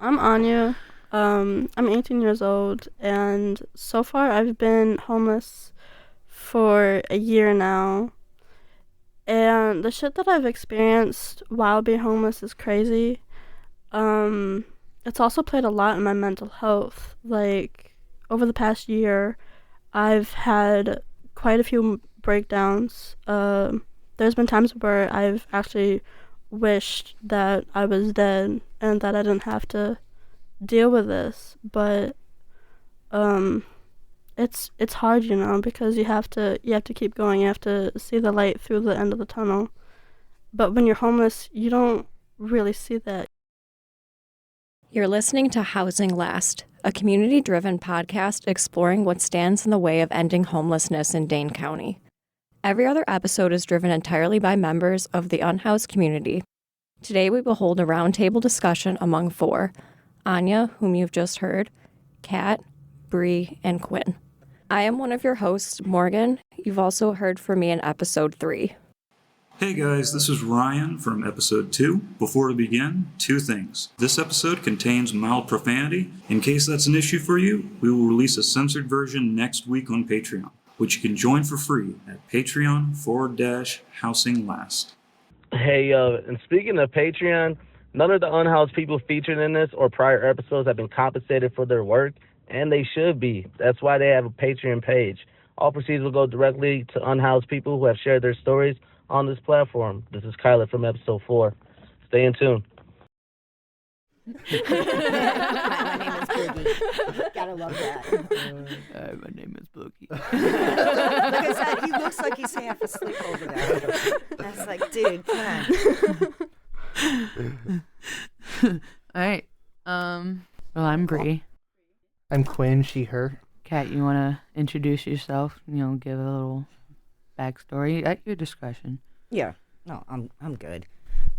I'm Anya. I'm 18 years old, and so far I've been homeless for a year now. And the shit that I've experienced while being homeless is crazy. Um, it's also played a lot in my mental health. Like, over the past year, I've had quite a few breakdowns. There's been times where I've actually wished that I was dead and that I didn't have to deal with this, but um it's hard, because you have to keep going. You have to see the light through the end of the tunnel. But when you're homeless, you don't really see that. You're listening to Housing Last, a community-driven podcast exploring what stands in the way of ending homelessness in Dane County. Every other episode is driven entirely by members of the unhoused community. Today we will hold a roundtable discussion among four: Anya, whom you've just heard, Kat, Bree, and Quinn. I am one of your hosts, Morgan. You've also heard from me in episode 3. Hey guys, this is Ryan from episode 2. Before we begin, 2 things. This episode contains mild profanity. In case that's an issue for you, we will release a censored version next week on Patreon, which you can join for free at patreon.com/housinglast. Hey, and speaking of Patreon, none of the unhoused people featured in this or prior episodes have been compensated for their work, and they should be. That's why they have a Patreon page. All proceeds will go directly to unhoused people who have shared their stories on this platform. This is Kyler from episode 4. Stay in tune. My name is Boogie. Gotta love that. My name is Boogie. Like I said, he looks like he's half asleep over there. I was like, dude, come on. All right. Well, I'm Bree. I'm Quinn, she, her. Kat, you want to introduce yourself? Give a little backstory at your discretion. Yeah, no, I'm good.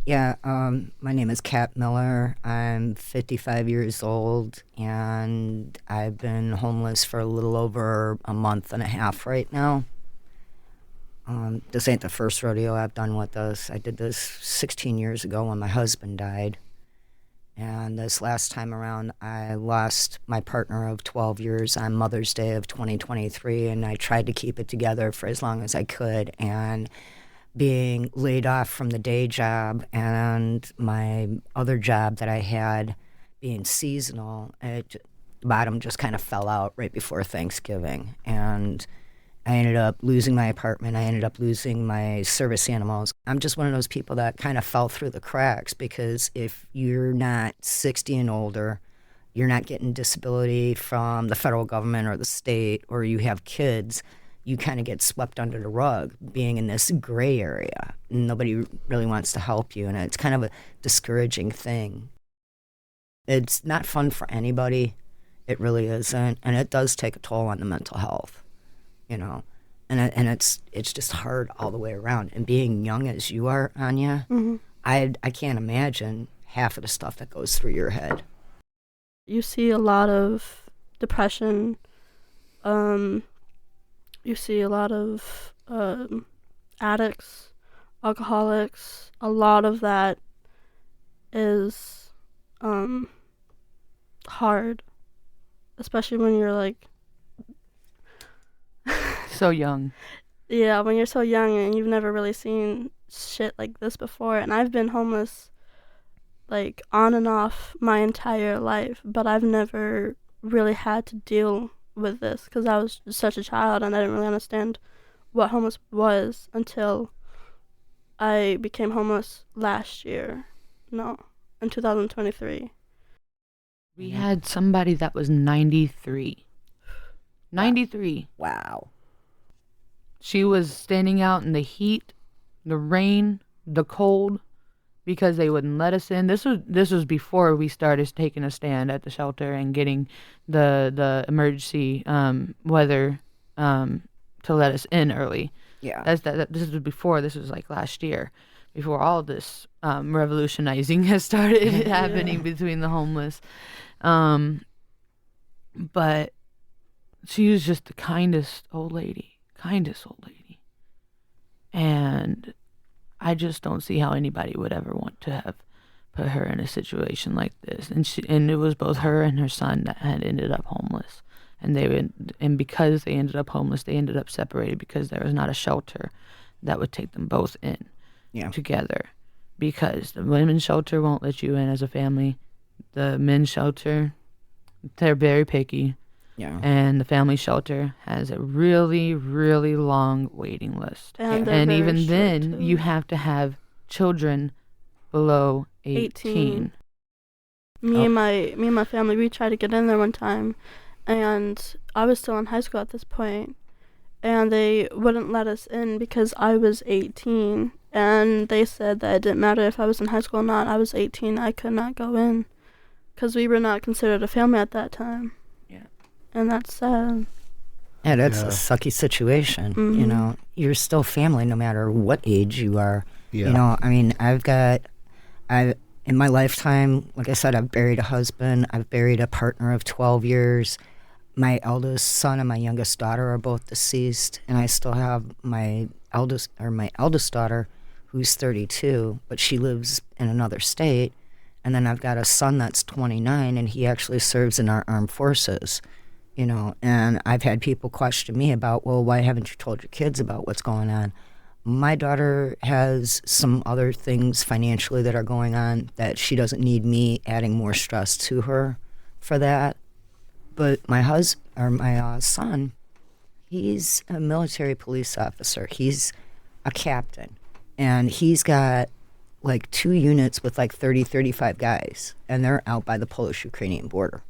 Yeah, my name is Kat Miller. I'm 55 years old, and I've been homeless for a little over a month and a half right now. This ain't the first rodeo I've done with this. I did this 16 years ago when my husband died. And this last time around, I lost my partner of 12 years on Mother's Day of 2023, and I tried to keep it together for as long as I could. And being laid off from the day job and my other job that I had being seasonal, the bottom just kind of fell out right before Thanksgiving. And I ended up losing my apartment. I ended up losing my service animals. I'm just one of those people that kind of fell through the cracks, because if you're not 60 and older, you're not getting disability from the federal government or the state, or you have kids, you kind of get swept under the rug being in this gray area. Nobody really wants to help you, and it's kind of a discouraging thing. It's not fun for anybody. It really isn't, and it does take a toll on the mental health. And it's just hard all the way around. And being young as you are, Anya, I can't imagine half of the stuff that goes through your head. You see a lot of depression. You see a lot of addicts, alcoholics. A lot of that is hard, especially when you're like So young. Yeah, when you're so young and you've never really seen shit like this before. And I've been homeless, like, on and off my entire life, but I've never really had to deal with this because I was such a child and I didn't really understand what homeless was until I became homeless last year. No, in 2023. We had somebody that was 93. 93. Wow. She was standing out in the heat, the rain, the cold, because they wouldn't let us in. This was before we started taking a stand at the shelter and getting the emergency weather to let us in early. Yeah. This was before. This was like last year, before all this revolutionizing has started happening between the homeless. But she was just the kindest old lady. And I just don't see how anybody would ever want to have put her in a situation like this. And it was both her and her son that had ended up homeless. And because they ended up homeless, they ended up separated because there was not a shelter that would take them both in together. Because the women's shelter won't let you in as a family. The men's shelter, they're very picky. Yeah. And the family shelter has a really, really long waiting list. And even then, you have to have children below 18. Me and my family, we tried to get in there one time, and I was still in high school at this point, and they wouldn't let us in because I was 18, and they said that it didn't matter if I was in high school or not. I was 18, I could not go in because we were not considered a family at that time. Yeah. And that's sad. Yeah, that's a sucky situation. Mm-hmm. You know, you're still family no matter what age you are. Yeah. You know, I mean, in my lifetime, like I said, I've buried a husband. I've buried a partner of 12 years. My eldest son and my youngest daughter are both deceased, and I still have my eldest daughter, who's 32, but she lives in another state. And then I've got a son that's 29, and he actually serves in our armed forces. You know, and I've had people question me about, well, why haven't you told your kids about what's going on? My daughter has some other things financially that are going on that she doesn't need me adding more stress to her for that. But my son, he's a military police officer. He's a captain, and he's got like 2 units with like 30, 35 guys, and they're out by the Polish-Ukrainian border.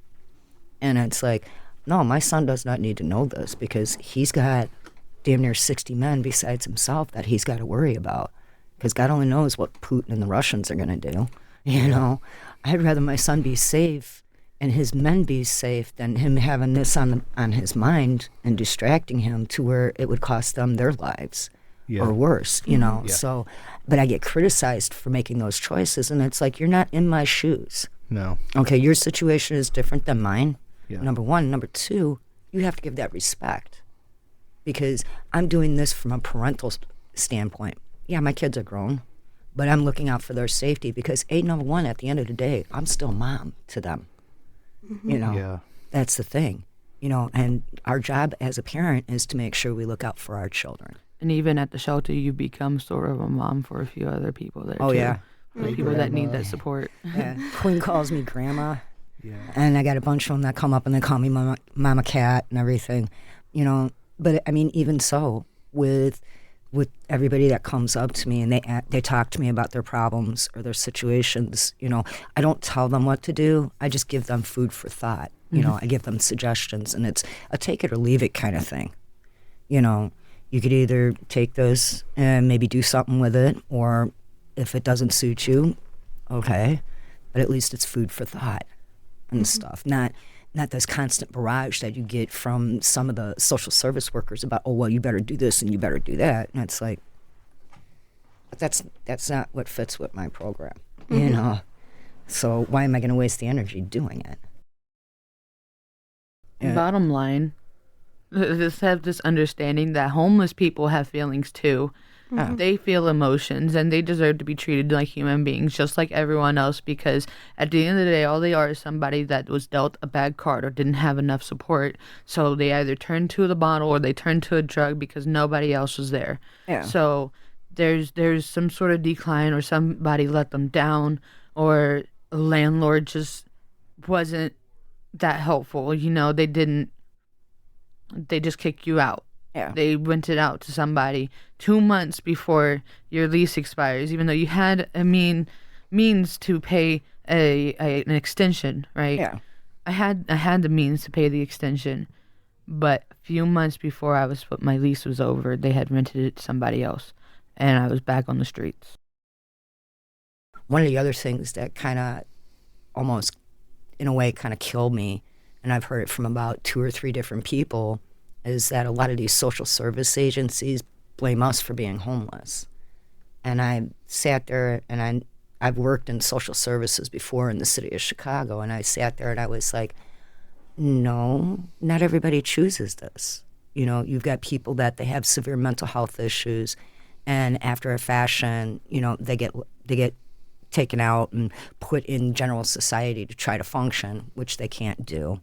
And it's like, no, my son does not need to know this because he's got damn near 60 men besides himself that he's got to worry about, because God only knows what Putin and the Russians are going to do. You know, I'd rather my son be safe and his men be safe than him having this on his mind and distracting him to where it would cost them their lives or worse, you know. So, but I get criticized for making those choices, and it's like, you're not in my shoes. No. Okay, your situation is different than mine. Yeah. Number one. Number two, you have to give that respect, because I'm doing this from a parental standpoint. Yeah, my kids are grown, but I'm looking out for their safety because, number one, at the end of the day, I'm still mom to them. Mm-hmm. You know, that's the thing. You know, and our job as a parent is to make sure we look out for our children. And even at the shelter, you become sort of a mom for a few other people there, Oh, too. yeah. For the people that need that support. Yeah. Quinn calls me grandma. Yeah. And I got a bunch of them that come up and they call me Mama Cat and everything, you know. But I mean, even so, with everybody that comes up to me and they talk to me about their problems or their situations, you know, I don't tell them what to do. I just give them food for thought. You know, I give them suggestions, and it's a take it or leave it kind of thing. You know, you could either take this and maybe do something with it, or if it doesn't suit you, okay, but at least it's food for thought and stuff. Not this constant barrage that you get from some of the social service workers about, oh, well, you better do this and you better do that. And it's like, but that's not what fits with my program, you know. So why am I going to waste the energy doing it? Yeah. Bottom line, just have this understanding that homeless people have feelings too. They feel emotions, and they deserve to be treated like human beings, just like everyone else, because at the end of the day, all they are is somebody that was dealt a bad card or didn't have enough support. So they either turn to the bottle or they turn to a drug because nobody else was there. Yeah. So there's some sort of decline, or somebody let them down, or a landlord just wasn't that helpful. You know, they just kick you out. Yeah. They rent it out to somebody 2 months before your lease expires, even though you had means to pay an extension, right? Yeah. I had the means to pay the extension, but a few months before my lease was over, they had rented it to somebody else, and I was back on the streets. One of the other things that kind of almost, in a way, kind of killed me, and I've heard it from about 2 or 3 different people, is that a lot of these social service agencies blame us for being homeless. And I sat there, and I've worked in social services before in the city of Chicago, and I sat there and I was like, no, not everybody chooses this. You know, you've got people that they have severe mental health issues, and after a fashion, you know, they get taken out and put in general society to try to function, which they can't do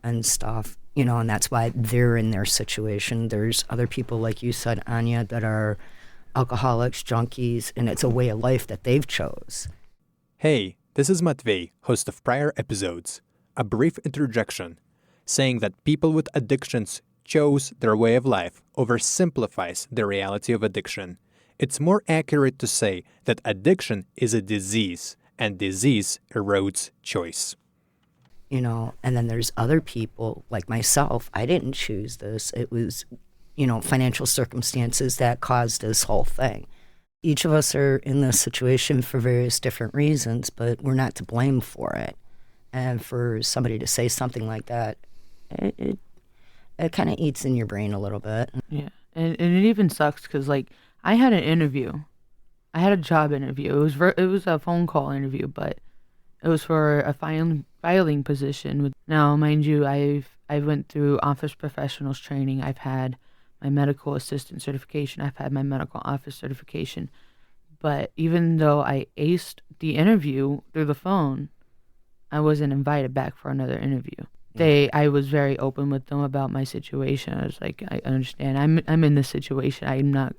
and stuff, and that's why they're in their situation. There's other people, like you said, Anya, that are alcoholics, junkies, and it's a way of life that they've chose. Hey, this is Matvey, host of prior episodes. A brief interjection, saying that people with addictions chose their way of life oversimplifies the reality of addiction. It's more accurate to say that addiction is a disease, and disease erodes choice. And then there's other people like myself. I didn't choose this. It was, financial circumstances that caused this whole thing. Each of us are in this situation for various different reasons, but we're not to blame for it. And for somebody to say something like that, it kind of eats in your brain a little bit. Yeah, and it even sucks because, like, I had an interview. I had a job interview. It was a phone call interview, but it was for a filing position. Now, mind you, I went through office professionals training. I've had my medical assistant certification. I've had my medical office certification. But even though I aced the interview through the phone, I wasn't invited back for another interview. I was very open with them about my situation. I was like, I understand. I'm in this situation.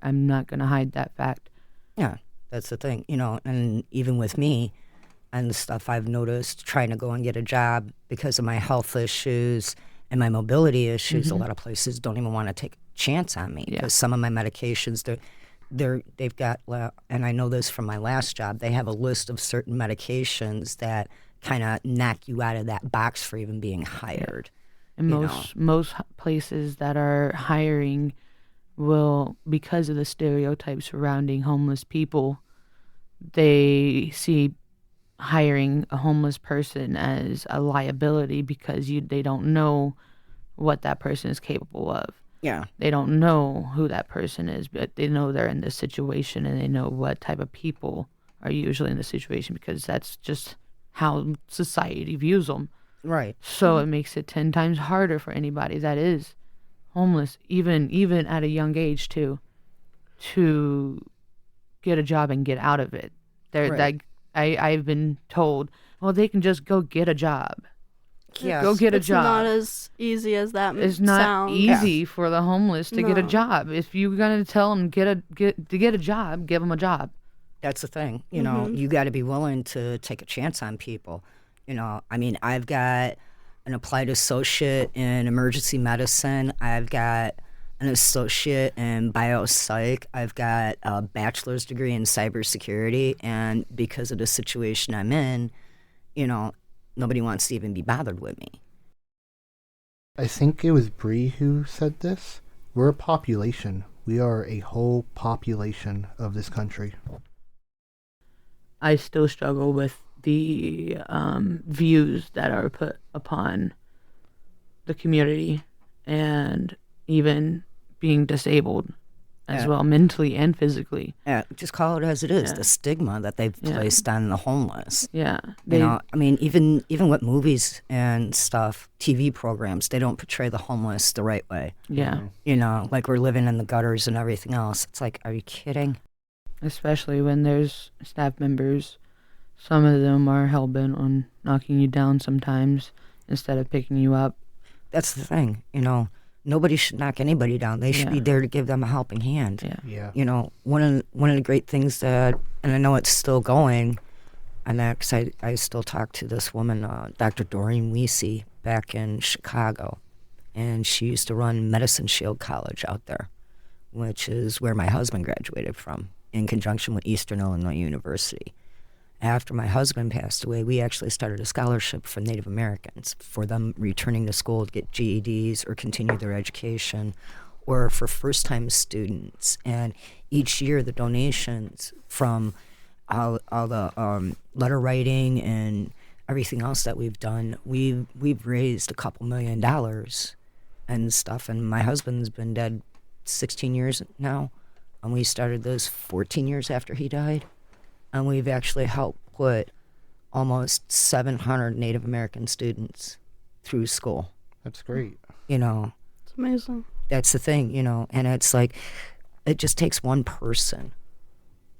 I'm not gonna hide that fact. Yeah, that's the thing, and even with me and stuff, I've noticed trying to go and get a job because of my health issues and my mobility issues. A lot of places don't even want to take a chance on me because some of my medications, they've got, and I know this from my last job, they have a list of certain medications that kind of knock you out of that box for even being hired. And most places that are hiring will, because of the stereotypes surrounding homeless people, they see hiring a homeless person as a liability because they don't know what that person is capable of. Yeah. They don't know who that person is, but they know they're in this situation, and they know what type of people are usually in the situation because that's just how society views them. Right. So it makes it 10 times harder for anybody that is homeless, even at a young age, to get a job and get out of it. I've been told, well, they can just go get a job. Yeah. Go get a job. It's not as easy as that It's not sounds. easy for the homeless to get a No. job. If you're gonna tell them to get a job, give them a job. That's the thing. You got to be willing to take a chance on people. I've got an applied associate in emergency medicine. I've got an associate in biopsych. I've got a bachelor's degree in cybersecurity. And because of the situation I'm in, nobody wants to even be bothered with me. I think it was Bree who said this. We're a population. We are a whole population of this country. I still struggle with the views that are put upon the community, and even being disabled as well, mentally and physically. Yeah, just call it as it is. Yeah. The stigma that they've placed on the homeless. Yeah. Even with movies and stuff, TV programs, they don't portray the homeless the right way. Yeah. Like we're living in the gutters and everything else. It's like, are you kidding? Especially when there's staff members. Some of them are hell-bent on knocking you down sometimes instead of picking you up. That's the thing, Nobody should knock anybody down. They should be there to give them a helping hand. Yeah. Yeah. One of the great things that, and I know it's still going, and because I still talk to this woman, Dr. Doreen Weesey, back in Chicago, and she used to run Medicine Shield College out there, which is where my husband graduated from, in conjunction with Eastern Illinois University. After my husband passed away, we actually started a scholarship for Native Americans for them returning to school to get GEDs or continue their education, or for first-time students. And each year, the donations from all the letter writing and everything else that we've done, we've raised a couple $1 million and stuff. And my husband's been dead 16 years now, and we started this 14 years after he died. And we've actually helped put almost 700 Native American students through school. That's great. It's amazing. That's the thing, and it's like, it just takes one person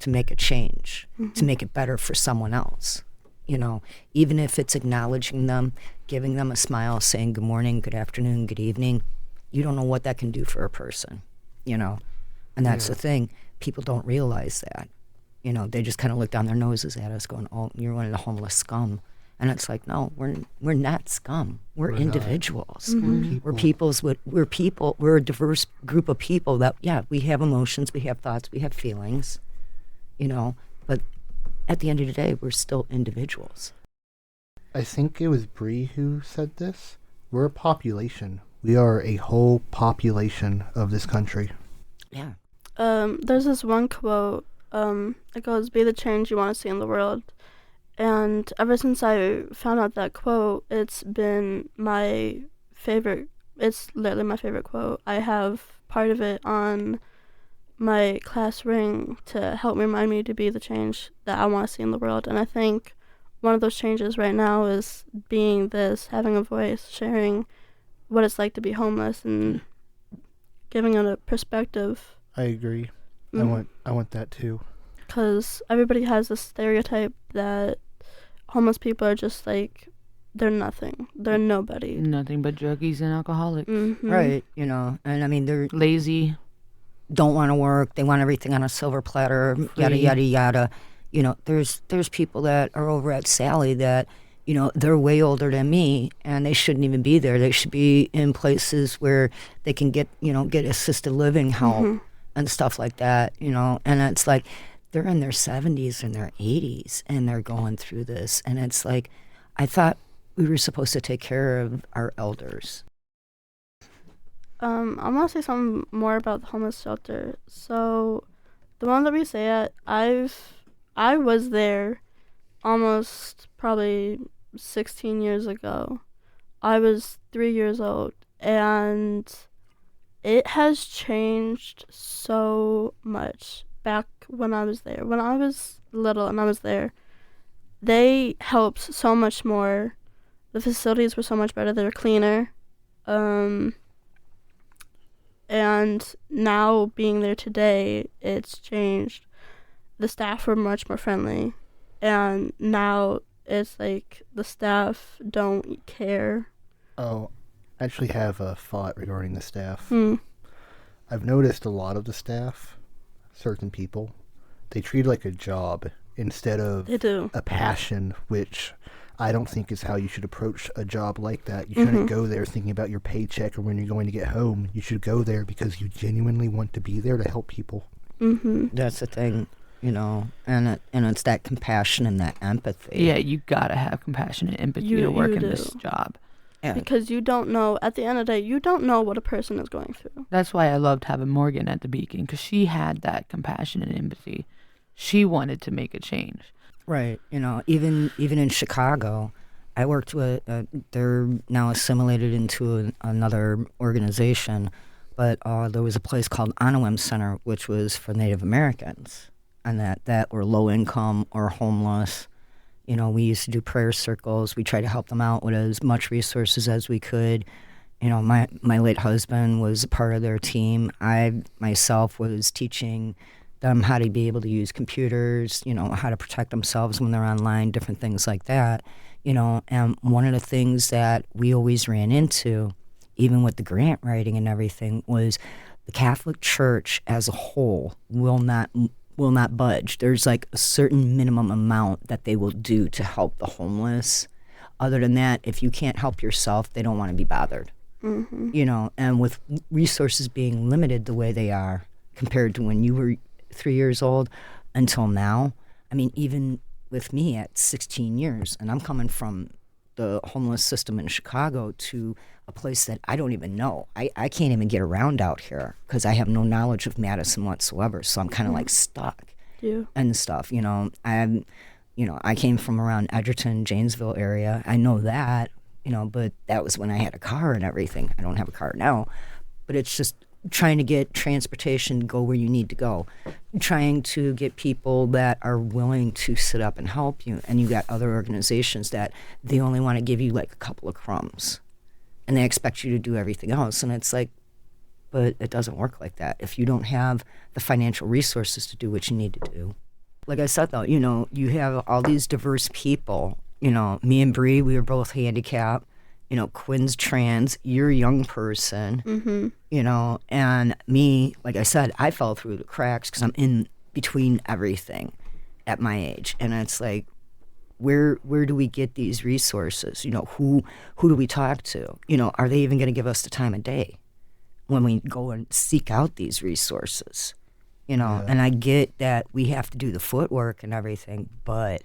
to make a change, to make it better for someone else. You know, even if it's acknowledging them, giving them a smile, saying good morning, good afternoon, good evening, you don't know what that can do for a person, you know. And that's the thing. People don't realize that. You know, they just kind of look down their noses at us going, oh, you're one of the homeless scum. And it's like, no, we're not scum. We're individuals. We're people. We're a diverse group of people that, yeah, we have emotions, we have thoughts, we have feelings, you know, but at the end of the day, we're still individuals. I think it was Bree who said this. We're a population. We are a whole population of this country. Yeah. There's this one quote, it goes, be the change you want to see in the world. And ever since I found out that quote, it's been my favorite. It's literally my favorite quote. I have part of it on my class ring to help remind me to be the change that I want to see in the world. And I think one of those changes right now is being this, having a voice, sharing what it's like to be homeless and giving it a perspective. I agree. I want that too. Because everybody has this stereotype that homeless people are just like, they're nothing. They're nobody. Nothing but druggies and alcoholics. Right, you know, and I mean, they're Lazy. don't want to work. They want everything on a silver platter, yada, yada, yada. You know, there's people that are over at Sally that, you know, they're way older than me and they shouldn't even be there. They should be in places where they can get assisted living help and stuff like that, you know, and it's like, they're in their 70s and their 80s and they're going through this. And it's like, I thought we were supposed to take care of our elders. I want to say something more about the homeless shelter. So, the one that we stay at, I was there almost probably 16 years ago. I was 3 years old, and it has changed so much. Back when I was there, when I was little and I was there, they helped so much more. The facilities were so much better. They were cleaner. And now being there today, it's changed. The staff were much more friendly. And now it's like the staff don't care. Oh, I actually have a thought regarding the staff. I've noticed a lot of the staff, certain people, they treat it like a job instead of a passion, which I don't think is how you should approach a job like that. You shouldn't go there thinking about your paycheck or when you're going to get home. You should go there because you genuinely want to be there to help people. That's the thing, you know, and it's that compassion and that empathy. Yeah, you gotta have compassion and empathy to work in this job. Yeah. Because you don't know, at the end of the day, you don't know what a person is going through. That's why I loved having Morgan at the Beacon, because she had that compassion and empathy. She wanted to make a change. Right. You know, even in Chicago, I worked with, they're now assimilated into another organization, but there was a place called Anya Center, which was for Native Americans, and that were low income or homeless. You know, we used to do prayer circles. We tried to help them out with as much resources as we could. You know, my late husband was a part of their team. I myself was teaching them how to be able to use computers, you know, how to protect themselves when they're online, different things like that. You know, and one of the things that we always ran into, even with the grant writing and everything, was the Catholic Church as a whole will not budge. There's like a certain minimum amount that they will do to help the homeless. Other than that, if you can't help yourself, they don't want to be bothered. You know, and with resources being limited the way they are compared to when you were 3 years old until now, I mean, even with me at 16 years, and I'm coming from the homeless system in Chicago to a place that I don't even know. I can't even get around out here because I have no knowledge of Madison whatsoever. So I'm kind of like stuck and stuff. You know, I came from around Edgerton, Janesville area. I know that, you know, but that was when I had a car and everything. I don't have a car now, but it's just trying to get transportation to go where you need to go, trying to get people that are willing to sit up and help you. And you got other organizations that they only want to give you like a couple of crumbs and they expect you to do everything else. And it's like, but it doesn't work like that. If you don't have the financial resources to do what you need to do, Like I said, though, you have all these diverse people. Me and Bree, we were both handicapped. Quinn's trans, you're a young person, and me, like I said, I fell through the cracks because I'm in between everything at my age. And it's like, where do we get these resources? Who do we talk to? Are they even going to give us the time of day when we go and seek out these resources? Yeah. And I get that we have to do the footwork and everything, but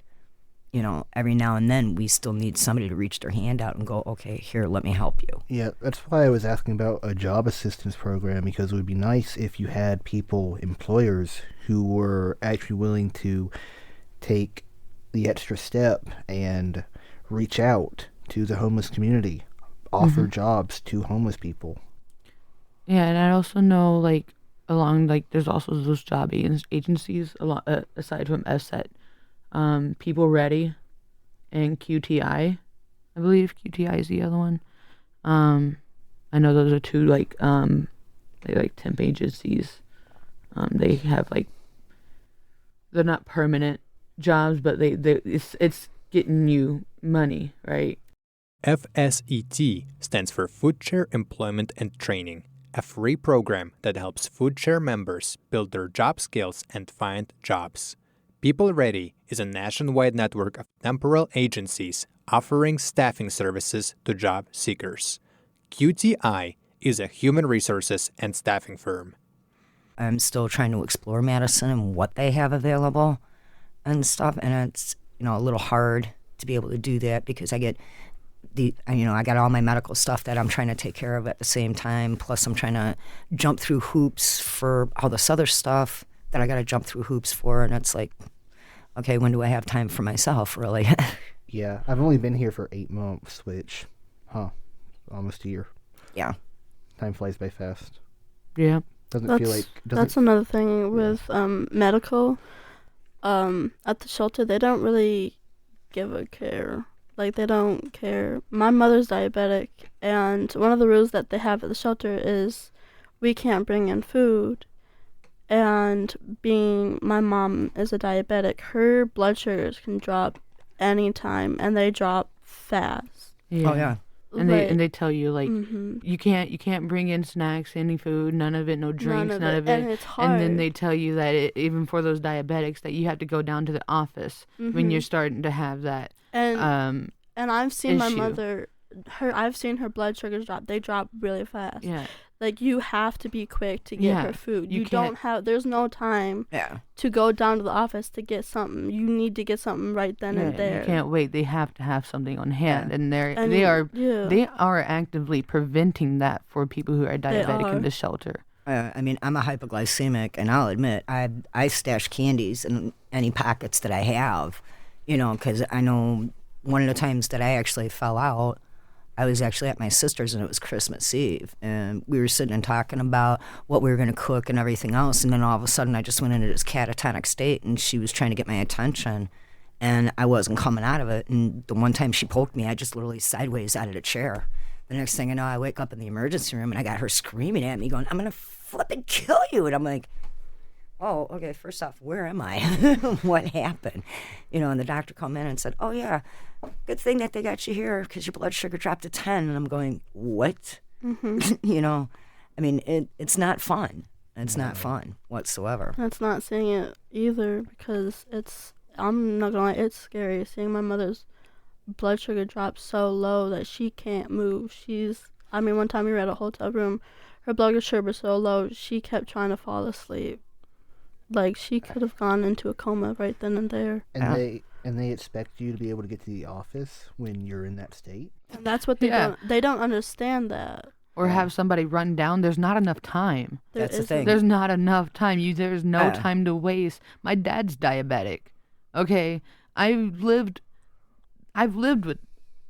every now and then we still need somebody to reach their hand out and go, okay, here, let me help you. Yeah, that's why I was asking about a job assistance program, because it would be nice if you had employers who were actually willing to take the extra step and reach out to the homeless community, offer jobs to homeless people. Yeah, and I also know, there's also those job agencies, aside from SET. People Ready and QTI. I believe QTI is the other one. I know those are two temp agencies. They have they're not permanent jobs, but it's getting you money, right? FSET stands for Food Share Employment and Training, a free program that helps Food Share members build their job skills and find jobs. People Ready is a nationwide network of temporal agencies offering staffing services to job seekers. QTI is a human resources and staffing firm. I'm still trying to explore Madison and what they have available and stuff, and it's a little hard to be able to do that because I get I got all my medical stuff that I'm trying to take care of at the same time, plus I'm trying to jump through hoops for all this other stuff that I got to jump through hoops for, and it's like, okay, when do I have time for myself, really? Yeah, I've only been here for 8 months, which, almost a year. Yeah. Time flies by fast. Yeah. That's another thing with medical. At the shelter, they don't really give a care. They don't care. My mother's diabetic, and one of the rules that they have at the shelter is we can't bring in food. And being my mom is a diabetic, her blood sugars can drop anytime, and they drop fast. Yeah. Oh, yeah. And they tell you you can't bring in snacks, any food, none of it, no drinks, none of it. And it's hard. And then they tell you that even for those diabetics that you have to go down to the office when you're starting to have that. And I've seen my issue. mother, I've seen her blood sugars drop. They drop really fast. Yeah. You have to be quick to get her food. You don't have, there's no time to go down to the office to get something. You need to get something right then and there. You can't wait. They have to have something on hand. And they are actively preventing that for people who are diabetic in the shelter. I'm a hypoglycemic, and I'll admit, I stash candies in any pockets that I have, because I know one of the times that I actually fell out, I was actually at my sister's, and it was Christmas Eve, and we were sitting and talking about what we were going to cook and everything else, and then all of a sudden I just went into this catatonic state, and she was trying to get my attention, and I wasn't coming out of it, and the one time she poked me, I just literally sideways out of the chair. The next thing I know, I wake up in the emergency room, and I got her screaming at me, going, "I'm going to flipping kill you," and I'm like, oh, okay, first off, where am I? What happened? And the doctor came in and said, oh, yeah, good thing that they got you here because your blood sugar dropped to 10. And I'm going, what? It's not fun. It's not fun whatsoever. That's not seeing it either because I'm not going to lie, it's scary seeing my mother's blood sugar drop so low that she can't move. One time we were at a hotel room, her blood sugar was so low, she kept trying to fall asleep. She could have gone into a coma right then and there. And they expect you to be able to get to the office when you're in that state? And that's what they don't understand that. Or have somebody run down. There's not enough time. That's the thing. There's not enough time. There's no time to waste. My dad's diabetic. Okay? I've lived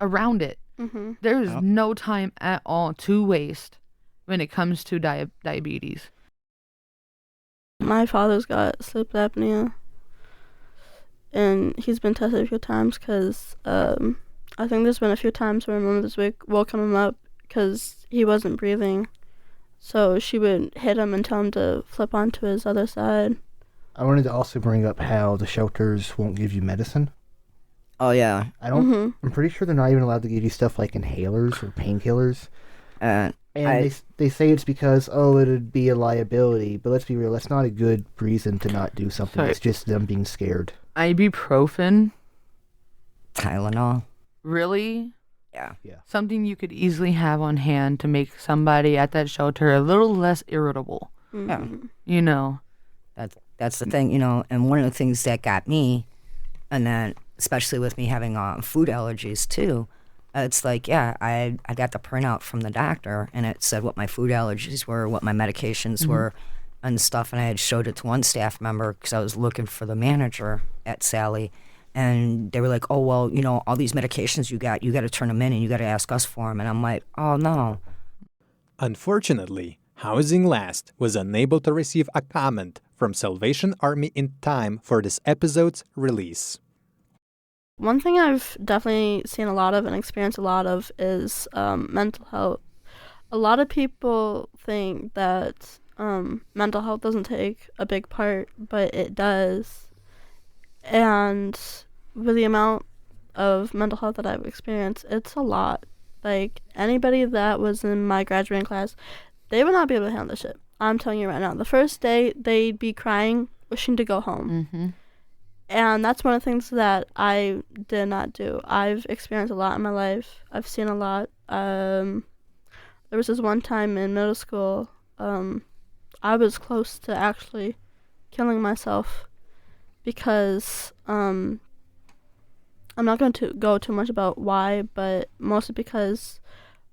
around it. Mm-hmm. There's no time at all to waste when it comes to diabetes. My father's got sleep apnea, and he's been tested a few times because I think there's been a few times where my mom this week woke him up because he wasn't breathing. So she would hit him and tell him to flip onto his other side. I wanted to also bring up how the shelters won't give you medicine. Oh, yeah. I'm pretty sure they're not even allowed to give you stuff like inhalers or painkillers. And they say it's because, it'd be a liability. But let's be real, that's not a good reason to not do something. Sorry. It's just them being scared. Ibuprofen? Tylenol. Really? Yeah. Something you could easily have on hand to make somebody at that shelter a little less irritable. Yeah. You know. That's the thing, and one of the things that got me, and then especially with me having food allergies too, it's like, I got the printout from the doctor, and it said what my food allergies were, what my medications were, and stuff, and I had showed it to one staff member because I was looking for the manager at Sally, and they were like, oh, well, all these medications you got to turn them in, and you got to ask us for them, and I'm like, oh, no. Unfortunately, Housing Last was unable to receive a comment from Salvation Army in time for this episode's release. One thing I've definitely seen a lot of and experienced a lot of is mental health. A lot of people think that mental health doesn't take a big part, but it does. And with the amount of mental health that I've experienced, it's a lot. Like, anybody that was in my graduating class, they would not be able to handle this shit. I'm telling you right now. The first day, they'd be crying, wishing to go home. And that's one of the things that I did not do. I've experienced a lot in my life. I've seen a lot. There was this one time in middle school, I was close to actually killing myself because I'm not going to go too much about why, but mostly because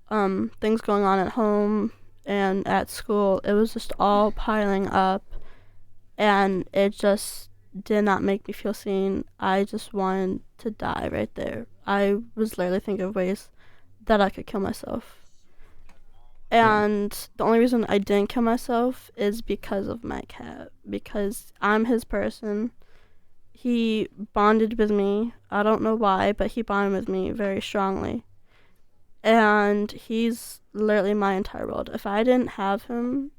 things going on at home and at school, it was just all piling up, and it just did not make me feel seen. I just wanted to die right there. I was literally thinking of ways that I could kill myself. And the only reason I didn't kill myself is because of my cat, because I'm his person. He bonded with me. I don't know why, but he bonded with me very strongly. And he's literally my entire world. If I didn't have him,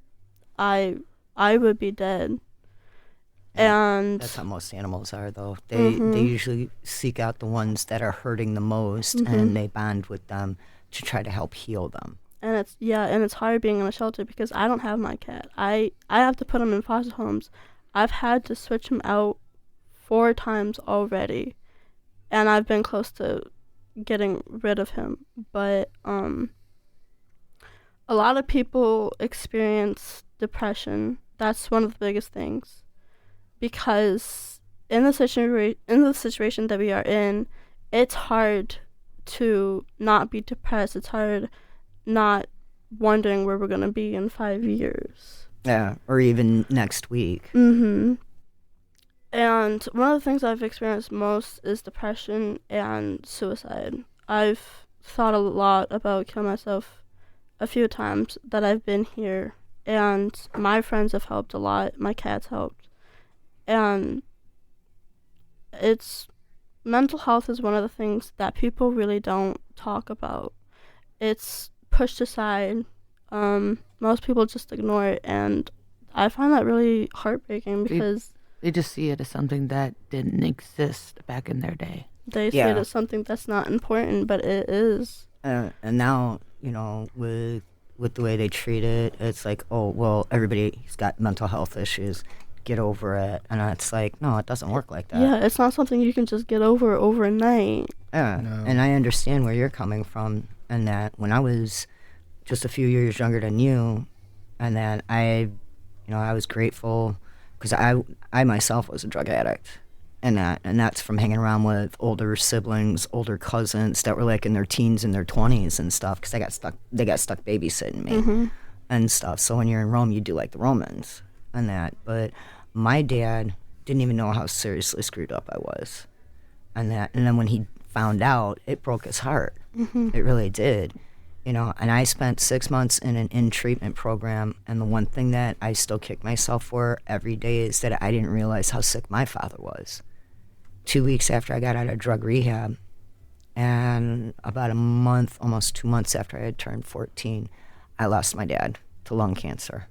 I would be dead. And that's how most animals are, though. They usually seek out the ones that are hurting the most, and they bond with them to try to help heal them. And it's hard being in a shelter because I don't have my cat. I have to put him in foster homes. I've had to switch him out 4 times already, and I've been close to getting rid of him. But a lot of people experience depression. That's one of the biggest things, because in the situation that we are in, it's hard to not be depressed. It's hard not wondering where we're going to be in 5 years. Yeah, or even next week. And one of the things I've experienced most is depression and suicide. I've thought a lot about killing myself a few times that I've been here, and my friends have helped a lot. My cat's helped. And mental health is one of the things that people really don't talk about. It's pushed aside. Most people just ignore it, and I find that really heartbreaking because they just see it as something that didn't exist back in their day. They see it as something that's not important, but it is. And now, with the way they treat it, it's like, oh, well, everybody's got mental health issues. Get over it. And it's like, no, it doesn't work like that. Yeah, it's not something you can just get over overnight. Yeah, no. And I understand where you're coming from, and that when I was just a few years younger than you, and that I was grateful because I myself was a drug addict, and that's from hanging around with older siblings, older cousins that were like in their teens and their 20s and stuff, because they got stuck babysitting me and stuff. So when you're in Rome, you do like the Romans and that. But my dad didn't even know how seriously screwed up I was, and then when he found out, it broke his heart. It really did. And I spent 6 months in an in-treatment program, and the one thing that I still kick myself for every day is that I didn't realize how sick my father was. 2 weeks after I got out of drug rehab, and about a month, almost 2 months after I had turned 14, I lost my dad to lung cancer.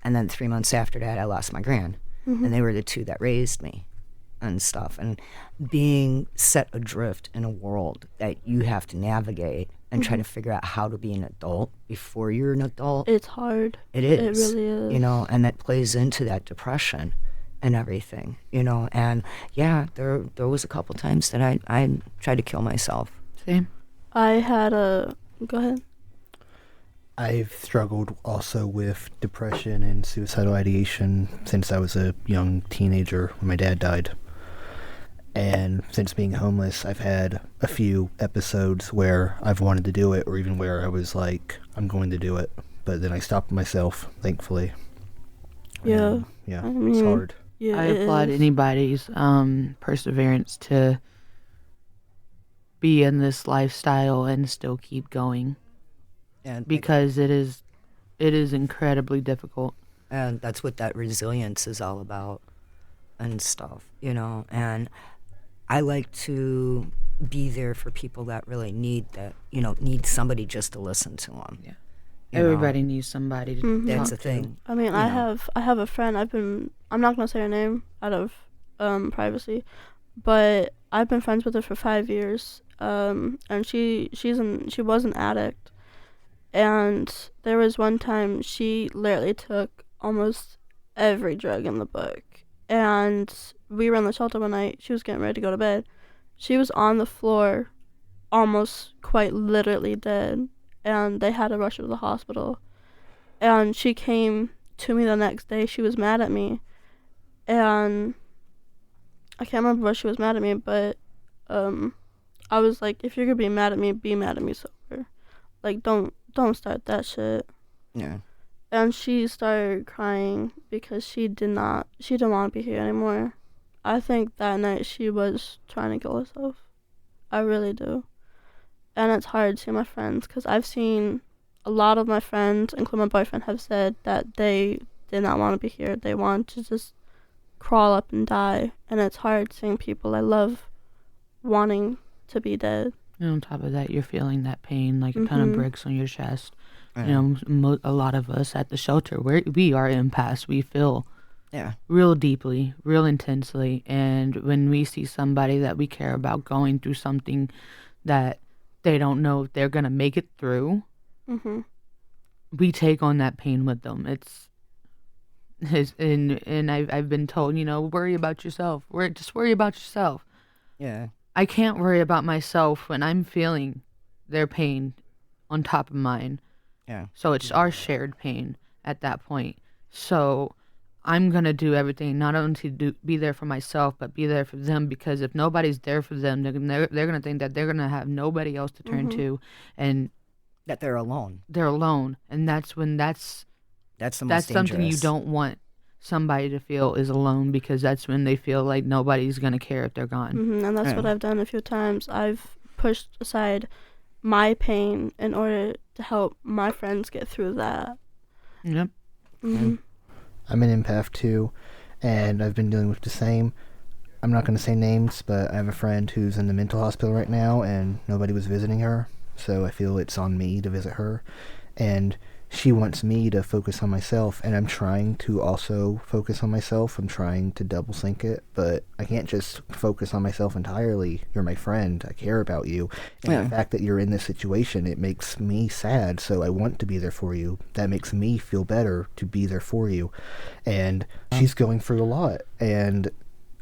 And then 3 months after that, I lost my gran. and they were the two that raised me and stuff. And being set adrift in a world that you have to navigate and try to figure out how to be an adult before you're an adult. It's hard. It is. It really is. You know, and that plays into that depression and everything, you know. And yeah, there was a couple times that I tried to kill myself. Same. I had a... Go ahead. I've struggled also with depression and suicidal ideation since I was a young teenager when my dad died. And since being homeless, I've had a few episodes where I've wanted to do it, or even where I was like, I'm going to do it. But then I stopped myself, thankfully. Yeah. Yeah, I mean, it's hard. Yeah, I applaud anybody's perseverance to be in this lifestyle and still keep going, And because it is incredibly difficult. And that's what that resilience is all about and stuff, you know. And I like to be there for people that really need that, you know, need somebody just to listen to them. Yeah. You Everybody know? needs somebody to That's talk the thing. I mean, you I know. have a friend. I'm not gonna say her name out of privacy, but I've been friends with her for 5 years. And she was an addict, and there was one time she literally took almost every drug in the book. And we were in the shelter one night. She was getting ready to go to bed. She was on the floor, almost quite literally dead, and they had to rush her to the hospital. And she came to me the next day. She was mad at me, and I can't remember what she was mad at me, but I was like, if you're gonna be mad at me sober. Like, don't start that shit. Yeah. And she started crying because she didn't want to be here anymore. I think that night she was trying to kill herself. I really do. And it's hard to see my friends, because I've seen a lot of my friends, including my boyfriend, have said that they did not want to be here. They want to just crawl up and die. And it's hard seeing people I love wanting to be dead. And on top of that, you're feeling that pain like a ton of bricks on your chest. Yeah. You know, a lot of us at the shelter, we are empaths. We feel Yeah. real deeply, real intensely. And when we see somebody that we care about going through something that they don't know if they're going to make it through, we take on that pain with them. And I've been told, you know, worry about yourself. Just worry about yourself. Yeah. I can't worry about myself when I'm feeling their pain on top of mine. Yeah. So it's our shared pain at that point. So I'm going to do everything, not only to be there for myself, but be there for them, because if nobody's there for them, they're going to think that they're going to have nobody else to turn to, and That they're alone. they're alone. And that's when that's the most something you dangerous. don't want somebody to feel is alone, because that's when they feel like nobody's going to care if they're gone. And that's what I've done a few times. I've pushed aside my pain in order to help my friends get through that. Yep. Mm-hmm. I'm an empath too, and I've been dealing with the same. I'm not going to say names, but I have a friend who's in the mental hospital right now, and nobody was visiting her, so I feel it's on me to visit her. And she wants me to focus on myself, and I'm trying to also focus on myself. I'm trying to double sync it, but I can't just focus on myself entirely. You're my friend. I care about you. And the fact that you're in this situation, it makes me sad, so I want to be there for you. That makes me feel better to be there for you. And she's going through a lot, and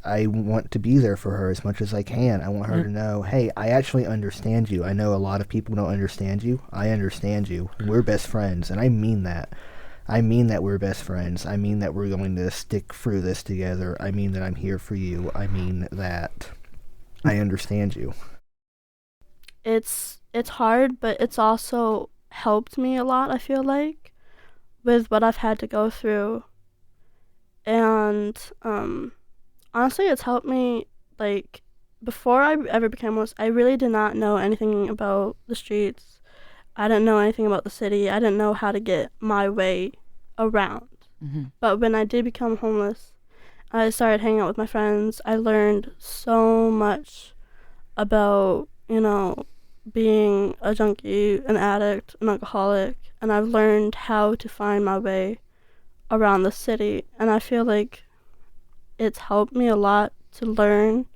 I want to be there for her as much as I can. I want her to know, hey, I actually understand you. I know a lot of people don't understand you. I understand you. We're best friends, and I mean that. I mean that we're best friends. I mean that we're going to stick through this together. I mean that I'm here for you. I mean that I understand you. It's hard, but it's also helped me a lot, I feel like, with what I've had to go through. And honestly, it's helped me, like, before I ever became homeless, I really did not know anything about the streets. I didn't know anything about the city. I didn't know how to get my way around. But when I did become homeless, I started hanging out with my friends. I learned so much about, you know, being a junkie, an addict, an alcoholic, and I've learned how to find my way around the city. And I feel like it's helped me a lot to learn,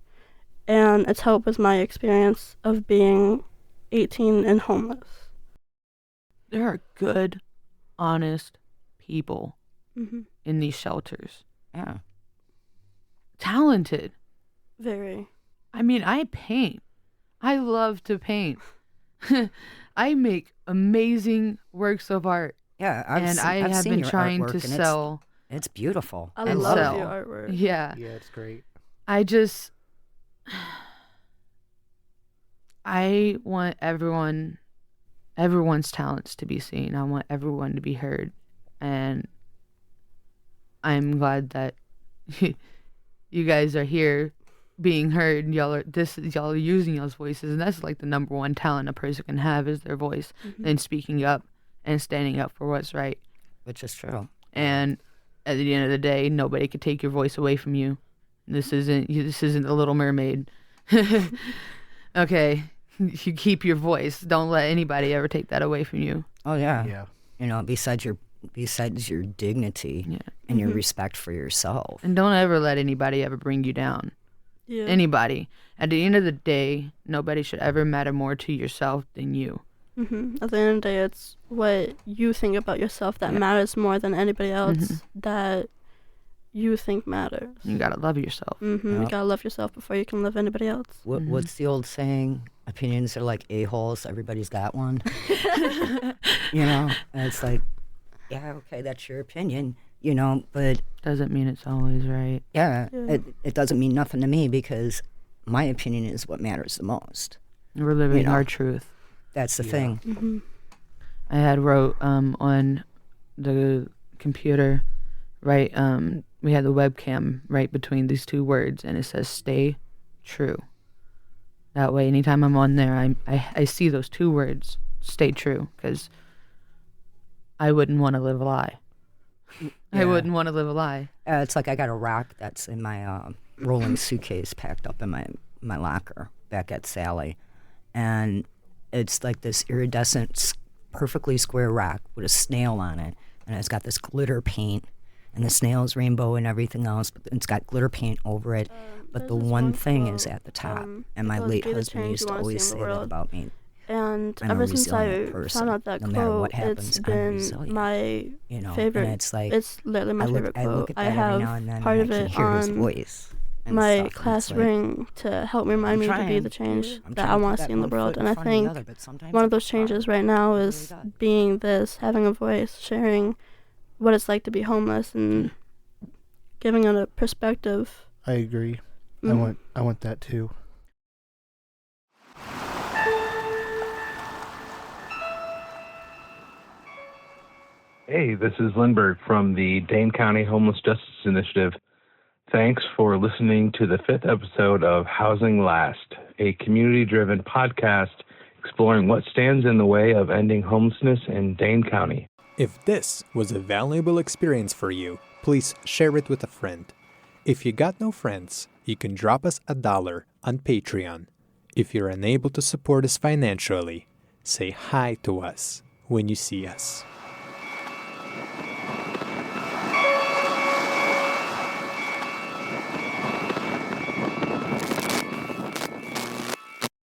and it's helped with my experience of being 18 and homeless. There are good, honest people Mm-hmm. in these shelters. Yeah. Talented. Very. I mean, I paint. I love to paint. I make amazing works of art. Yeah, I have been trying to sell. It's beautiful. I love your artwork. Yeah. Yeah, it's great. I want everyone's talents to be seen. I want everyone to be heard. And I'm glad that you guys are here being heard. Y'all are using y'all's voices, and that's like the number one talent a person can have is their voice, and speaking up and standing up for what's right. Which is true. And at the end of the day, nobody could take your voice away from you. This isn't The Little Mermaid. Okay, you keep your voice. Don't let anybody ever take that away from you. Oh yeah. Yeah. You know, besides your dignity and your respect for yourself. And don't ever let anybody ever bring you down. Yeah. Anybody. At the end of the day, nobody should ever matter more to yourself than you. At the end of the day, it's what you think about yourself that matters more than anybody else that you think matters. You gotta love yourself. Yep. You gotta love yourself before you can love anybody else. What's the old saying? Opinions are like a-holes. Everybody's got one. You know? And it's like, yeah, okay, that's your opinion, you know, but... Doesn't mean it's always right. Yeah. It doesn't mean nothing to me because my opinion is what matters the most. We're living our truth. That's the thing. I had wrote on the computer, right, we had the webcam right between these two words, and it says stay true. That way, anytime I'm on there, I see those two words, stay true, because I wouldn't want to live a lie. I wouldn't want to live a lie. It's like I got a rock that's in my rolling suitcase packed up in my locker back at Sally. And it's like this iridescent, perfectly square rock with a snail on it. And it's got this glitter paint. And the snail's rainbow and everything else. But it's got glitter paint over it. But the one thing is at the top. And my late husband used to always say that about me. And I'm a ever since I resilient person. found out that No matter quote, what happens, it's I'm been resilient. my You know, favorite. and it's like It's literally my favorite I quote. look at that I every have now and then part and of I can it hear his on voice and my stuff, and class it's like, ring to help remind me to be trying. the change I'm that trying I to want put to that see in the one world. foot And in I front of the think other, but sometimes one of it's those changes hard. right now It is really does. being this, having a voice, sharing what it's like to be homeless, and giving it a perspective. I agree. I want that too. Hey, this is Lindbergh from the Dane County Homeless Justice Initiative. Thanks for listening to the 5th episode of Housing Last, a community-driven podcast exploring what stands in the way of ending homelessness in Dane County. If this was a valuable experience for you, please share it with a friend. If you got no friends, you can drop us $1 on Patreon. If you're unable to support us financially, say hi to us when you see us.